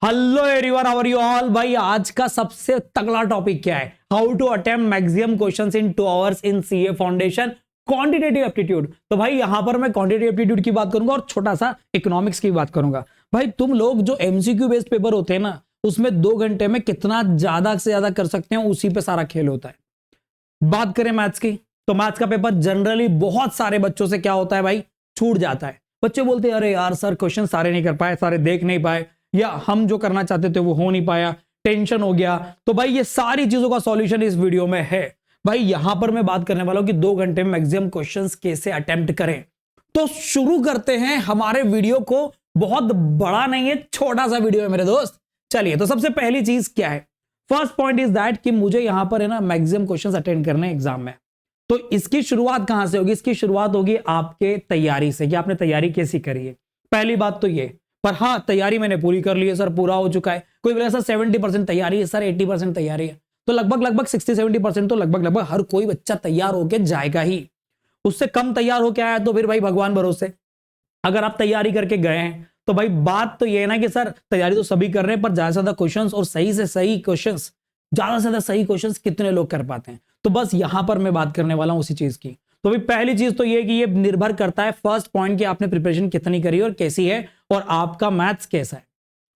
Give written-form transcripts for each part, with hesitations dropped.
Hello everyone, how are you all. भाई आज का सबसे तगड़ा टॉपिक क्या है? How to attempt maximum questions in 2 hours in CA foundation quantitative aptitude. तो भाई यहां पर मैं क्वांटिटेटिव एप्टीट्यूड की बात करूंगा और छोटा सा इकोनॉमिक्स की बात करूंगा। भाई तुम लोग जो एमसीक्यू बेस्ड पेपर होते हैं ना, उसमें 2 घंटे में कितना ज्यादा से ज्यादा कर सकते हैं, उसी पे सारा खेल होता है। बात करें मैथ्स की, तो मैथ्स का पेपर जनरली बहुत सारे बच्चों से क्या होता है भाई, छूट जाता है। बच्चे बोलते हैं अरे यार सर क्वेश्चन सारे नहीं कर पाए, सारे देख नहीं पाए, या हम जो करना चाहते थे वो हो नहीं पाया, टेंशन हो गया। तो भाई ये सारी चीजों का सॉल्यूशन इस वीडियो में है। भाई यहां पर मैं बात करने वाला हूं कि 2 घंटे में मैक्सिमम क्वेश्चंस कैसे अटेम्प्ट करें। तो शुरू करते हैं हमारे वीडियो को। बहुत बड़ा नहीं है, छोटा सा वीडियो है मेरे दोस्त। चलिए, तो सबसे पहली चीज क्या है, फर्स्ट पॉइंट इज दैट कि मुझे यहां पर है ना मैक्सिमम क्वेश्चंस अटेंड करने एग्जाम में। तो इसकी शुरुआत कहां से होगी? इसकी शुरुआत होगी आपके तैयारी से कि आपने तैयारी कैसी करी है। पहली बात तो ये, पर हाँ तैयारी मैंने पूरी कर ली है सर, पूरा हो चुका है। कोई बोले सर 70% तैयारी है, सर 80% तैयारी है। तो लगभग 60-70% तो लगभग हर कोई बच्चा तैयार होके जाएगा ही। उससे कम तैयार होके आया तो फिर भाई भगवान भरोसे। अगर आप तैयारी करके गए हैं तो भाई बात तो ये है ना कि सर तैयारी तो सभी कर रहे हैं, पर ज्यादा से ज्यादा क्वेश्चंस और सही से सही क्वेश्चंस, ज्यादा से ज्यादा सही क्वेश्चंस कितने लोग कर पाते हैं। तो बस यहां पर मैं बात करने वाला हूं उसी चीज की। तो भाई पहली चीज तो ये कि ये निर्भर करता है फर्स्ट पॉइंट कि आपने प्रिपरेशन कितनी करी और कैसी है और आपका मैथ्स कैसा है।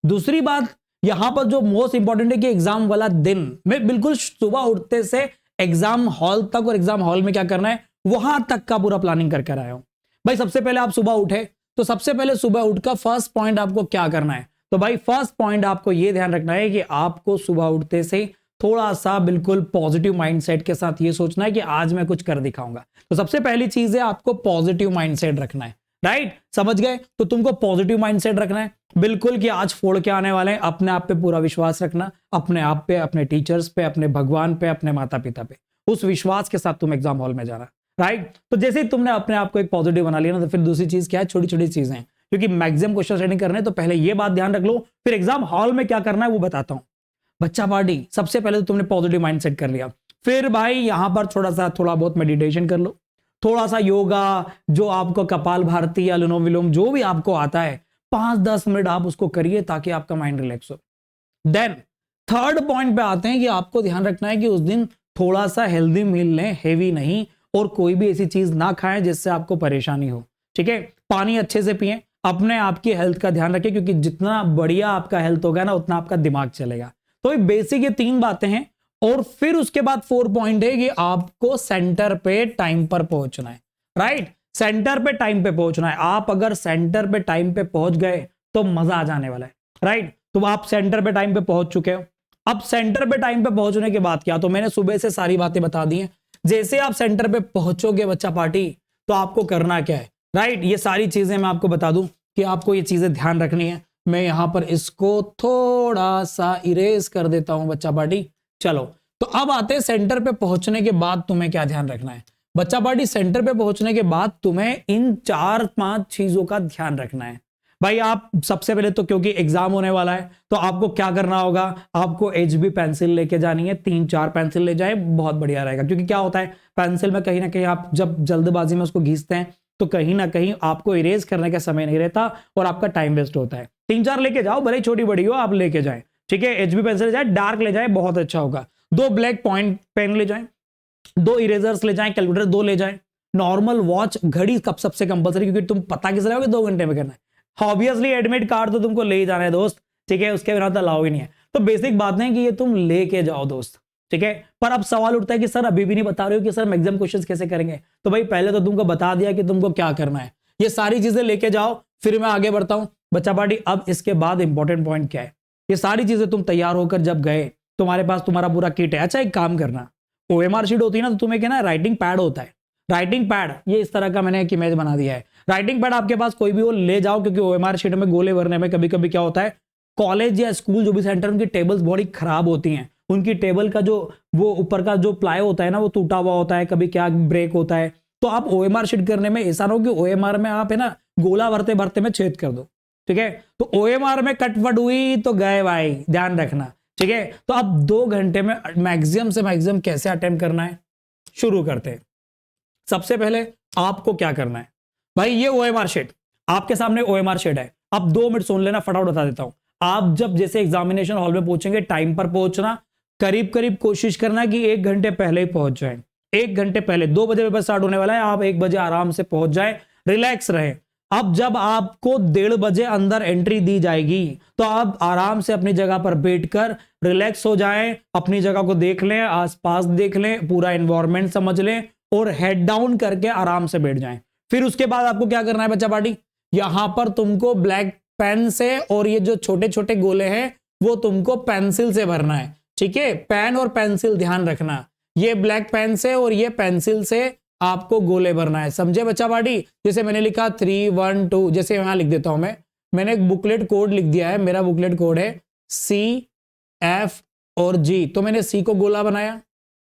दूसरी बात यहां पर जो मोस्ट इंपॉर्टेंट है कि एग्जाम वाला दिन मैं बिल्कुल सुबह उठते से एग्जाम हॉल तक, और एग्जाम हॉल में क्या करना है वहां तक का पूरा प्लानिंग करके आया हूं। भाई सबसे पहले आप सुबह उठे, तो सबसे पहले सुबह उठकर फर्स्ट पॉइंट आपको क्या करना है? तो भाई फर्स्ट पॉइंट आपको यह ध्यान रखना है कि आपको सुबह उठते से थोड़ा सा बिल्कुल पॉजिटिव माइंडसेट के साथ ये सोचना है कि आज मैं कुछ कर दिखाऊंगा। तो सबसे पहली चीज है आपको पॉजिटिव माइंडसेट रखना है। राइट, समझ गए? तो तुमको पॉजिटिव माइंडसेट रखना है बिल्कुल कि आज फोड़ के आने वाले हैं। अपने आप पे पूरा विश्वास रखना, अपने आप पे, अपने टीचर्स पे, अपने भगवान पे, अपने माता पिता पे। उस विश्वास के साथ तुम एग्जाम हॉल में जाना। राइट, तो जैसे ही तुमने अपने आप को एक पॉजिटिव बना लिया ना, तो फिर दूसरी चीज क्या है, छोटी छोटी चीजें, क्योंकि मैक्सिमम क्वेश्चन रेडिंग करने तो पहले ये बात ध्यान रख लो, फिर एग्जाम हॉल में क्या करना है वो बताता हूं। बच्चा पार्टी, सबसे पहले तो तुमने पॉजिटिव माइंडसेट कर लिया। फिर भाई यहां पर थोड़ा बहुत मेडिटेशन कर लो, थोड़ा सा योगा, जो आपको कपाल भारती या अनुलोम विलोम जो भी आपको आता है 5-10 मिनट आप उसको करिए ताकि आपका माइंड रिलैक्स हो। देन थर्ड पॉइंट पे आते हैं कि आपको ध्यान रखना है कि उस दिन थोड़ा सा हेल्दी मील लें, हेवी नहीं, और कोई भी ऐसी चीज ना खाएं जिससे आपको परेशानी हो। ठीक है, पानी अच्छे से पिएं, अपने आप की हेल्थ का ध्यान रखें, क्योंकि जितना बढ़िया आपका हेल्थ होगा ना उतना आपका दिमाग चलेगा। तो बेसिक ये 3 बातें हैं। और फिर उसके बाद 4 पॉइंट है कि आपको सेंटर पे टाइम पर पहुंचना है। राइट, सेंटर पे टाइम पे पहुंचना है। आप अगर सेंटर पे टाइम पे पहुंच गए तो मजा आ जाने वाला है। राइट, तो आप सेंटर पे टाइम पे पहुंच चुके हो। अब सेंटर पे टाइम पे पहुंचने के बाद क्या, तो मैंने सुबह से सारी बातें बता दी हैं। जैसे आप सेंटर पे पहुंचोगे बच्चा पार्टी, तो आपको करना क्या है। राइट, ये सारी चीजें मैं आपको बता दूं कि आपको ये चीजें ध्यान रखनी है। मैं यहां पर इसको थोड़ा सा इरेज कर देता हूं बच्चा पार्टी। चलो, तो अब आते हैं सेंटर पे पहुंचने के बाद तुम्हें क्या ध्यान रखना है। बच्चा पार्टी सेंटर पे पहुंचने के बाद तुम्हें इन 4-5 चीजों का ध्यान रखना है। भाई आप सबसे पहले तो, क्योंकि एग्जाम होने वाला है, तो आपको क्या करना होगा, आपको HB पेंसिल लेके जानी है। 3-4 पेंसिल ले जाए, बहुत बढ़िया रहेगा। क्योंकि क्या होता है, पेंसिल में कहीं ना कहीं आप जब जल्दबाजी में उसको घिसते हैं तो कहीं ना कहीं आपको इरेज करने का समय नहीं रहता और आपका टाइम वेस्ट होता है। 3-4 लेके जाओ, भले छोटी बड़ी हो, आप लेके जाए। ठीक है, HB पेंसिल ले जाए, डार्क ले जाए, बहुत अच्छा होगा। 2 ब्लैक पॉइंट पेन ले जाए, 2 इरेजर्स ले जाएं, कैलकुलेटर 2 ले जाएं, नॉर्मल वॉच, घड़ी कब सबसे कंपलसरी, क्योंकि तुम पता किस रहे हो कि 2 घंटे में करना है। ऑब्वियसली एडमिट कार्ड तो तुमको ले ही जाना है दोस्त। ठीक है, उसके बिना तो अलाउ ही नहीं है। तो बेसिक बात है कि ये तुम लेके जाओ दोस्त। ठीक है, पर अब सवाल उठता है कि सर अभी भी नहीं बता रहे हो कि सर मैक्सिमम क्वेश्चंस कैसे करेंगे। तो भाई पहले तो तुमको बता दिया कि तुमको क्या करना है। ये सारी चीजें लेके जाओ, फिर मैं आगे बढ़ता हूं बच्चा पार्टी। अब इसके बाद इंपॉर्टेंट पॉइंट क्या है, ये सारी चीजें तुम तैयार होकर जब गए, तुम्हारे पास तुम्हारा पूरा किट है। अच्छा एक काम करना, OMR शीट होती है ना, तो तुम्हें क्या ना राइटिंग पैड होता है। राइटिंग पैड ये इस तरह का मैंने एक इमेज बना दिया है। राइटिंग पैड आपके पास कोई भी वो ले जाओ, क्योंकि OMR शीट में गोले भरने में कभी कभी क्या होता है, कॉलेज या स्कूल जो भी सेंटर, उनकी टेबल्स बड़ी खराब होती हैं। उनकी टेबल का जो वो ऊपर का जो प्लाई होता है ना, वो टूटा हुआ होता है, कभी क्या ब्रेक होता है। तो आप OMR शीट करने में ऐसा ना हो कि OMR में आप है ना गोला भरते भरते में छेद कर दो। ठीक है, तो OMR में कटवट हुई तो गए भाई, ध्यान रखना। ठीक है, तो अब 2 घंटे में मैक्सिमम से मैक्सिमम कैसे अटेम्प्ट करना है, शुरू करते हैं। सबसे पहले आपको क्या करना है भाई, ये OMR शीट आपके सामने OMR शीट है। अब 2 मिनट सुन लेना, फटाफट बता देता हूं। आप जब जैसे एग्जामिनेशन हॉल में पहुंचेंगे टाइम पर पहुंचना, करीब करीब कोशिश करना कि 1 घंटे पहले ही पहुंच जाए। 1 घंटे पहले, 2 बजे पेपर स्टार्ट होने वाला है, आप 1 बजे आराम से पहुंच जाए, रिलैक्स रहे। अब जब आपको 1:30 बजे अंदर एंट्री दी जाएगी तो आप आराम से अपनी जगह पर बैठकर रिलैक्स हो जाएं, अपनी जगह को देख लें, आसपास देख लें, पूरा एनवायरनमेंट समझ लें और हेड डाउन करके आराम से बैठ जाएं। फिर उसके बाद आपको क्या करना है बच्चा पार्टी, यहां पर तुमको ब्लैक पेन से और ये जो छोटे छोटे गोले हैं वो तुमको पेंसिल से भरना है। ठीक है, पेन और पेंसिल ध्यान रखना, ये ब्लैक पेन से और ये पेंसिल से आपको गोले भरना है। समझे बच्चा पार्टी? जैसे मैंने लिखा 3 1 2, जैसे यहां लिख देता हूं मैंने एक बुकलेट कोड लिख दिया है, मेरा बुकलेट कोड है CF और G। तो मैंने C को गोला बनाया,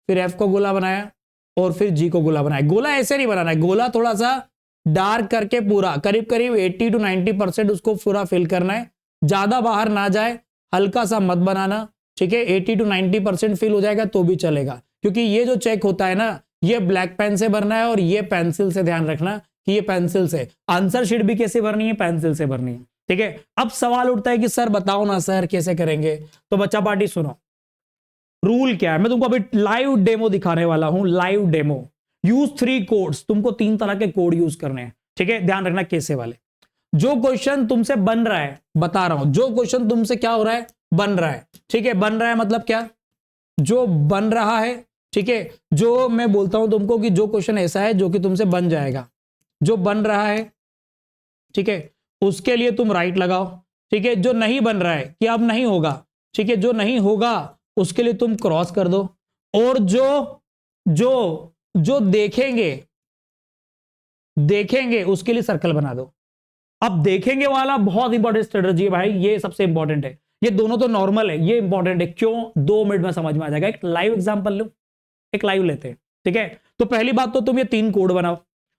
फिर F को गोला बनाया और फिर G को गोला बनाया। गोला ऐसे नहीं बनाना है, गोला थोड़ा सा डार्क करके पूरा करीब करीब 80 to 90% उसको पूरा फिल करना है, ज्यादा बाहर ना जाए, हल्का सा मत बनाना। ठीक है, 80 to 90% फिल हो जाएगा तो भी चलेगा, क्योंकि ये जो चेक होता है ना, ये ब्लैक पेन से भरना है और ये पेंसिल से। ध्यान रखना कि ये पेंसिल से। आंसर शीट भी कैसे भरनी है, पेंसिल से भरनी है। ठीक है, अब सवाल उठता है कि सर बताओ ना सर कैसे करेंगे। तो बच्चा पार्टी सुनो, रूल क्या है, मैं तुमको अभी लाइव डेमो दिखाने वाला हूं, लाइव डेमो। यूज 3 कोड्स, तुमको 3 तरह के कोड यूज करने हैं। ठीक है, ध्यान रखना कैसे वाले। जो क्वेश्चन तुमसे बन रहा है, बता रहा हूं, जो क्वेश्चन तुमसे क्या हो रहा है, बन रहा है। ठीक है, बन रहा है मतलब क्या, जो बन रहा है। ठीक है, जो मैं बोलता हूं तुमको कि जो क्वेश्चन ऐसा है जो कि तुमसे बन जाएगा, जो बन रहा है, ठीक है, उसके लिए तुम राइट लगाओ। ठीक है, जो नहीं बन रहा है कि अब नहीं होगा, ठीक है, जो नहीं होगा उसके लिए तुम क्रॉस कर दो। और जो जो जो देखेंगे उसके लिए सर्कल बना दो। अब देखेंगे वाला बहुत इंपॉर्टेंट स्ट्रेटजी है भाई, ये सबसे इंपॉर्टेंट है। ये दोनों तो नॉर्मल है, ये इंपॉर्टेंट है। क्यों? 2 मिनट में समझ में आ जाएगा। एक लाइव एग्जांपल लो, एक लाइव लेते हैं। ठीक है, तो पहली बात तो तुम ये 3 कोड बनाओ।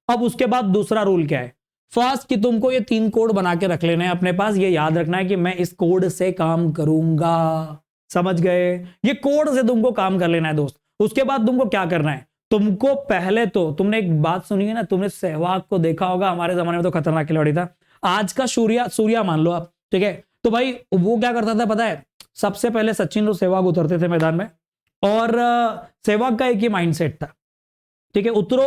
अब उसके बाद दूसरा रूल क्या है, फर्स्ट कि तुमको ये 3 कोड बना के रख लेने हैं अपने पास। ये याद रखना है कि मैं इस कोड से काम करूंगा। समझ गए? ये कोड से तुमको काम कर लेना है दोस्त। उसके बाद तुमको क्या करना है, तुमको पहले तो, तुमने एक बात सुनी है ना, तुमने सहवाग को देखा होगा, हमारे जमाने में तो खतरनाक खिलाड़ी था। आज का सूर्या मान लो आप। ठीक है, तो भाई वो क्या करता था पता है, सबसे पहले सचिन और सहवाग उतरते थे मैदान में और सहवाग का एक ही माइंडसेट था। ठीक है, उतरो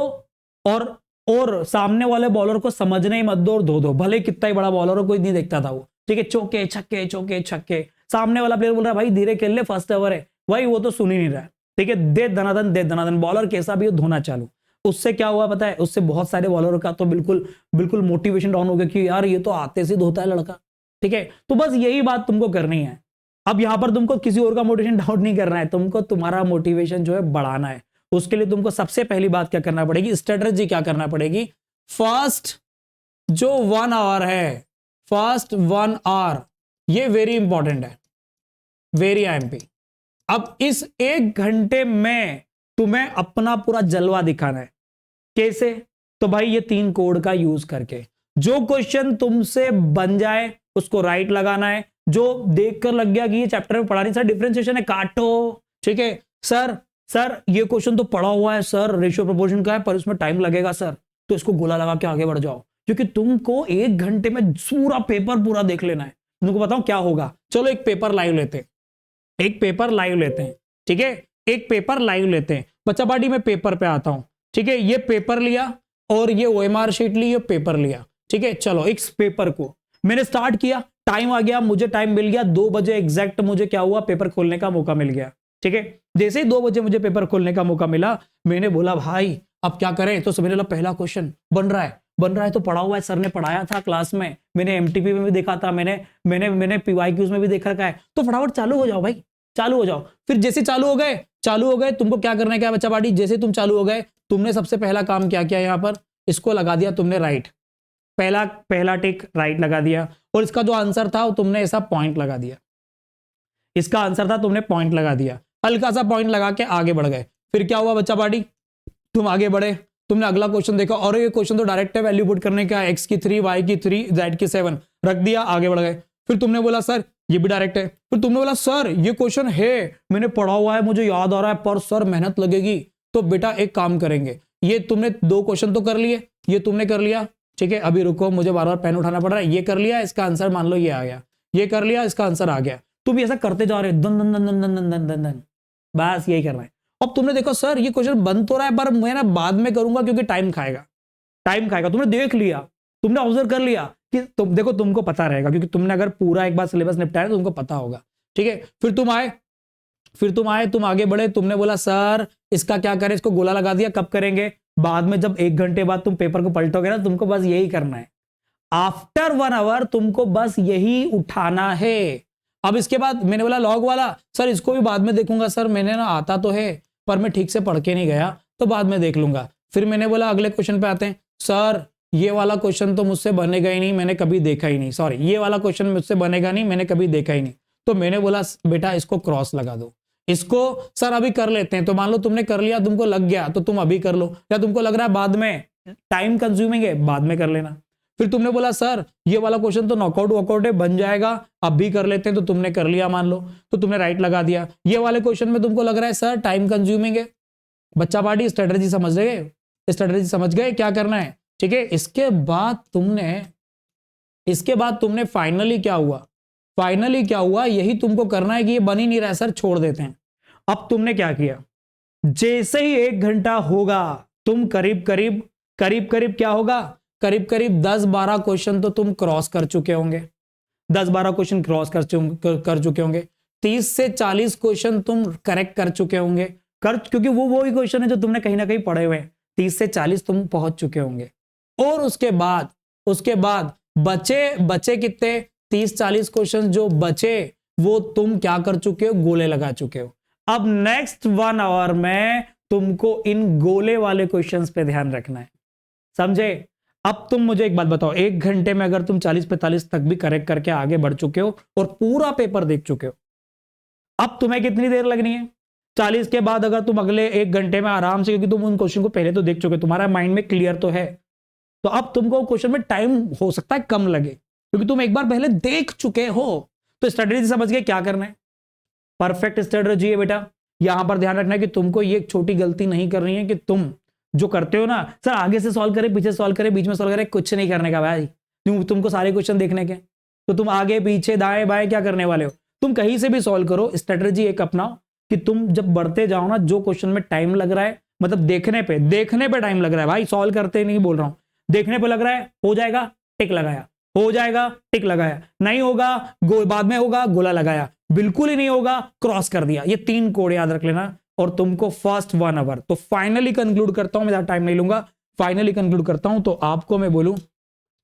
और सामने वाले बॉलर को समझने ही मत दो और धो दो, भले कितना ही बड़ा बॉलर हो, कोई नहीं देखता था वो। ठीक है, चौके छक्के चौके छक्के, सामने वाला प्लेयर बोल रहा है भाई धीरे खेल ले, फर्स्ट ओवर है, भाई वो तो सुन ही नहीं रहा है। ठीक है, दे धनाधन, बॉलर कैसा भी हो धोना चालू। उससे क्या हुआ पता है, उससे बहुत सारे बॉलर का तो बिल्कुल मोटिवेशन डाउन हो गया कि यार ये तो आते से धोता है लड़का। ठीक है, तो बस यही बात तुमको करनी है। अब यहां पर तुमको किसी और का मोटिवेशन डाउन नहीं करना है, तुमको तुम्हारा मोटिवेशन जो है बढ़ाना है। उसके लिए तुमको सबसे पहली बात क्या करना पड़ेगी, स्ट्रेटजी क्या करना पड़ेगी। फर्स्ट जो 1 आवर है, फर्स्ट 1 आवर, ये वेरी इंपॉर्टेंट है, वेरी आईएमपी। अब इस 1 घंटे में तुम्हें अपना पूरा जलवा दिखाना है। कैसे? तो भाई ये 3 कोड का यूज करके जो क्वेश्चन तुमसे बन जाए उसको राइट लगाना है। जो देखकर लग गया कि ये चैप्टर में पढ़ा नहीं, सर डिफरेंशिएशन है, काटो। ठीक है, सर ये क्वेश्चन तो पढ़ा हुआ है सर, रेशियो प्रोपोर्शन का है, पर इसमें टाइम लगेगा सर, तो इसको गोला लगा के आगे बढ़ जाओ, क्योंकि तुमको 1 घंटे में पूरा पेपर पूरा देख लेना है। तुमको बताऊं क्या होगा, चलो एक पेपर लाइव लेते हैं, एक पेपर लाइव लेते हैं। ठीक है, एक पेपर लाइव लेते हैं। बच्चा पार्टी में पेपर पे आता हूं। ठीक है, ये पेपर लिया और ये OMR शीट ली, ये पेपर लिया। ठीक है, चलो इस पेपर को मैंने स्टार्ट किया, टाइम आ गया, मुझे टाइम मिल गया 2 बजे एग्जैक्ट, मुझे क्या हुआ, पेपर खोलने का मौका मिल गया। ठीक है, जैसे ही 2 बजे मुझे पेपर खोलने का मौका मिला, मैंने बोला भाई अब क्या करें। तो मेरे लिए पहला क्वेश्चन बन रहा है तो पढ़ा हुआ है, सर ने पढ़ाया था क्लास में, मैंने MTP में भी देखा था, मैंने PYQs में भी देख रखा है, तो फटाफट चालू हो जाओ भाई, चालू हो जाओ। फिर जैसे चालू हो गए तुमको क्या करना है, क्या बच्चा पार्टी, जैसे तुम चालू हो गए, तुमने सबसे पहला काम क्या किया, यहां पर इसको लगा दिया तुमने राइट, पहला टिक राइट लगा दिया, और इसका जो आंसर था तुमने ऐसा पॉइंट लगा दिया, इसका आंसर था तुमने पॉइंट लगा दिया, हल्का सा पॉइंट लगा के आगे बढ़ गए। फिर क्या हुआ बच्चा पार्टी, तुम आगे बढ़े, तुमने अगला क्वेश्चन देखा, और ये क्वेश्चन तो डायरेक्ट है, वैल्यू पुट करने का, x की 3, y की 3, z की 7 रख दिया, आगे बढ़ गए। फिर तुमने बोला सर ये भी डायरेक्ट है, फिर तुमने बोला सर ये क्वेश्चन है, मैंने पढ़ा हुआ है, मुझे याद आ रहा है, पर सर मेहनत लगेगी। तो बेटा एक काम करेंगे, ये तुमने 2 क्वेश्चन तो कर लिए, ये तुमने कर लिया। ठीक है, अभी रुको, मुझे बार बार पेन उठाना पड़ रहा है, ये कर लिया, इसका आंसर मान लो ये आ गया, ये कर लिया, इसका आंसर आ गया। तुम ऐसा करते जा रहे हो, दन दन दन दन दन दन दन दन दन, बस यही करना है। अब तुमने देखो सर ये क्वेश्चन बन तो रहा है, पर मैं ना बाद में करूंगा क्योंकि टाइम खाएगा, टाइम खाएगा। तुमने देख लिया, तुमने ऑब्जर्व कर लिया कि तुम देखो, तुमको पता रहेगा क्योंकि तुमने अगर पूरा एक बार सिलेबस निपटाया तो तुमको पता होगा, ठीक है। फिर तुम आए, तुम आगे बढ़े, तुमने बोला सर इसका क्या करें, इसको गोला लगा दिया, कब करेंगे? बाद में जब 1 घंटे बाद तुम पेपर को पलटोगे ना, तुमको बस यही करना है। आफ्टर 1 आवर तुमको बस यही उठाना है। अब इसके बाद मैंने बोला लॉग वाला, सर इसको भी बाद में देखूंगा सर, मैंने ना आता तो है पर मैं ठीक से पढ़ के नहीं गया, तो बाद में देख लूंगा। फिर मैंने बोला अगले क्वेश्चन पे आते हैं, सर ये वाला क्वेश्चन तो मुझसे बनेगा ही नहीं, मैंने कभी देखा ही नहीं, सॉरी ये वाला क्वेश्चन मुझसे बनेगा नहीं, मैंने कभी देखा ही नहीं। तो मैंने बोला बेटा इसको क्रॉस लगा दो, इसको सर अभी कर लेते हैं। तो मान लो तुमने कर लिया, तुमको लग गया तो तुम अभी कर लो, या तुमको लग रहा है बाद में टाइम कंज्यूमिंग है, बाद में कर लेना। फिर तुमने बोला सर ये वाला क्वेश्चन तो नॉकआउट वॉकआउट है, बन जाएगा, अब भी कर लेते हैं, तो तुमने कर लिया मान लो, तो तुमने राइट लगा दिया। ये वाले क्वेश्चन में तुमको लग रहा है सर टाइम कंज्यूमिंग है, बच्चा पार्टी स्ट्रेटेजी समझ गए, स्ट्रेटेजी समझ गए क्या करना है, ठीक है। इसके बाद तुमने फाइनली क्या हुआ, यही तुमको करना है कि ये बन ही नहीं रहा है सर, छोड़ देते हैं। अब तुमने क्या किया, जैसे ही 1 घंटा होगा तुम करीब क्या होगा, करीब 10-12 क्वेश्चन तो तुम क्रॉस कर चुके होंगे, 10-12 क्वेश्चन क्रॉस कर चुके होंगे, 30 से 40 क्वेश्चन तुम करेक्ट कर चुके होंगे, क्योंकि वो ही क्वेश्चन है जो तुमने कहीं ना कहीं पढ़े हुए हैं, 30 से 40 तुम पहुंच चुके होंगे। और उसके बाद बचे कितने, 30-40 क्वेश्चन जो बचे वो तुम क्या कर चुके हो, गोले लगा चुके हो। अब नेक्स्ट 1 आवर में तुमको इन गोले वाले क्वेश्चंस पे ध्यान रखना है, समझे। अब तुम मुझे एक बात बताओ, 1 घंटे में अगर तुम 40-45 तक भी करेक्ट करके आगे बढ़ चुके हो और पूरा पेपर देख चुके हो, अब तुम्हें कितनी देर लगनी है? 40 के बाद अगर तुम अगले 1 घंटे में आराम से, क्योंकि तुम उन क्वेश्चन को पहले तो देख चुके, तुम्हारा माइंड में क्लियर तो है, तो अब तुमको क्वेश्चन में टाइम हो सकता है कम लगे क्योंकि तुम एक बार पहले देख चुके हो। तो स्ट्रेटेजी समझ गए क्या करना है, परफेक्ट स्ट्रेटेजी है बेटा। यहां पर ध्यान रखना है कि तुमको ये छोटी गलती नहीं करनी है कि तुम जो करते हो ना, सर आगे से सॉल्व करे, पीछे सॉल्व करे, बीच में सॉल्व करे, कुछ नहीं करने का भाई। तुमको सारे क्वेश्चन देखने के, तो तुम आगे पीछे दाएं बाएं क्या करने वाले हो, तुम कहीं से भी सॉल्व करो। स्ट्रेटेजी एक अपनाओ कि तुम जब बढ़ते जाओ ना, जो क्वेश्चन में टाइम लग रहा है, मतलब देखने पे टाइम लग रहा है भाई, सॉल्व करते नहीं बोल रहा हूं, देखने पे लग रहा है, हो जाएगा टिक लगाया, हो जाएगा टिक लगाया, नहीं होगा बाद में होगा गोला लगाया, बिल्कुल ही नहीं होगा क्रॉस कर दिया। ये 3 कोड याद रख लेना और तुमको फर्स्ट 1 आवर। तो फाइनली कंक्लूड करता हूं, मैं ज्यादा टाइम नहीं लूंगा, फाइनली कंक्लूड करता हूं। तो आपको मैं बोलूं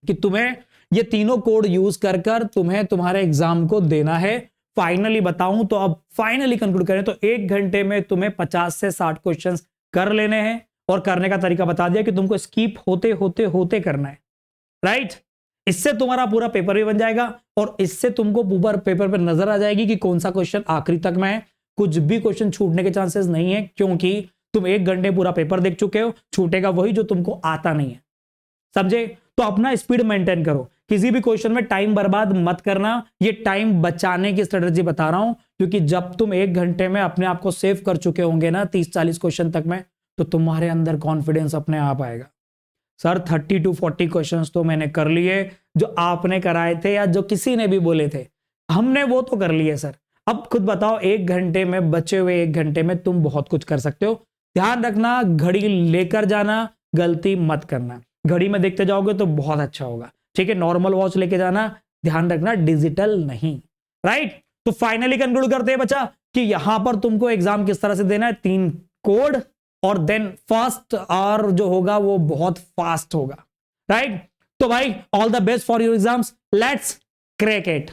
कि तुम्हें ये तीनों कोड यूज कर तुम्हें तुम्हारे एग्जाम को देना है। फाइनली बताऊं तो अब फाइनली कंक्लूड करें तो 1 घंटे में तुम्हें 50 से 60 क्वेश्चन कर लेने हैं और करने का तरीका बता दिया कि तुमको स्किप होते करना है, राइट। इससे तुम्हारा पूरा पेपर भी बन जाएगा और इससे तुमको पूरा पेपर पर नजर आ जाएगी कि कौन सा क्वेश्चन आखिरी तक में है। कुछ भी क्वेश्चन छूटने के चांसेस नहीं है क्योंकि तुम 1 घंटे पूरा पेपर देख चुके हो, छूटेगा वही जो तुमको आता नहीं है, समझे। तो अपना स्पीड मेंटेन करो, किसी भी क्वेश्चन में टाइम बर्बाद मत करना। ये टाइम बचाने की स्ट्रेटजी बता रहा हूं क्योंकि जब तुम 1 घंटे में अपने आप को सेव कर चुके होंगे ना 30-40 क्वेश्चन तक में, तो तुम्हारे अंदर कॉन्फिडेंस अपने आप आएगा। सर 30 to 40 क्वेश्चंस तो मैंने कर लिए जो आपने कराए थे या जो किसी ने भी बोले थे, हमने वो तो कर लिए सर। अब खुद बताओ 1 घंटे में, बचे हुए 1 घंटे में तुम बहुत कुछ कर सकते हो। ध्यान रखना, घड़ी लेकर जाना, गलती मत करना। घड़ी में देखते जाओगे तो बहुत अच्छा होगा, ठीक है। नॉर्मल वॉच लेके जाना, ध्यान रखना डिजिटल नहीं, राइट। तो फाइनली कंक्लूड करते हैं बच्चा कि यहां पर तुमको एग्जाम किस तरह से देना है, 3 कोड और देन फर्स्ट आवर जो होगा वो बहुत फास्ट होगा, राइट। तो भाई all the best for your exams, let's crack it.